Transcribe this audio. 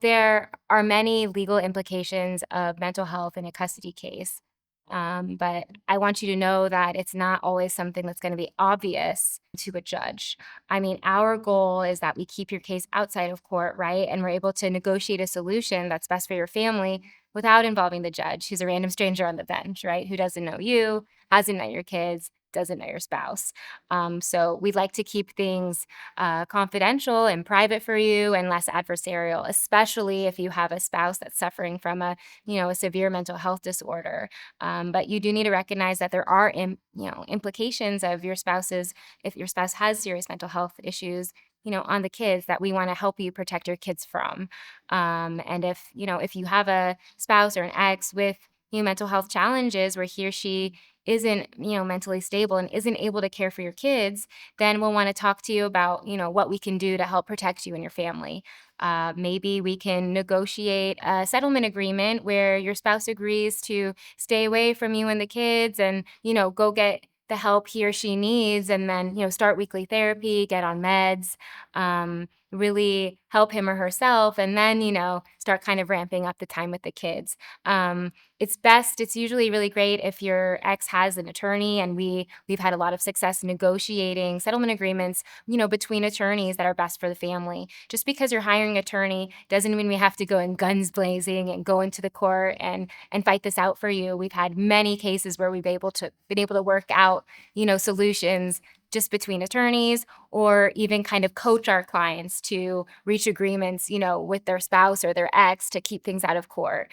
There are many legal implications of mental health in a custody case, but I want you to know that it's not always something that's going to be obvious to a judge. I mean, our goal is that we keep your case outside of court, right? And we're able to negotiate a solution that's best for your family without involving the judge, who's a random stranger on the bench, right? Who doesn't know you, hasn't met your kids, doesn't know your spouse. So we'd like to keep things confidential and private for you and less adversarial, especially if you have a spouse that's suffering from a severe mental health disorder. But you do need to recognize that there are, implications of if your spouse has serious mental health issues, on the kids that we want to help you protect your kids from. And if you have a spouse or an ex with, mental health challenges where he or she isn't, mentally stable and isn't able to care for your kids, then we'll want to talk to you about, what we can do to help protect you and your family. Maybe we can negotiate a settlement agreement where your spouse agrees to stay away from you and the kids and, go get the help he or she needs and then, start weekly therapy, get on meds, really help him or herself, and then, start kind of ramping up the time with the kids. It's usually really great if your ex has an attorney, and we've had a lot of success negotiating settlement agreements, between attorneys that are best for the family. Just because you're hiring an attorney doesn't mean we have to go in guns blazing and go into the court and fight this out for you. We've had many cases where we've been able to work out, solutions just between attorneys, or even kind of coach our clients to reach agreements, with their spouse or their ex to keep things out of court.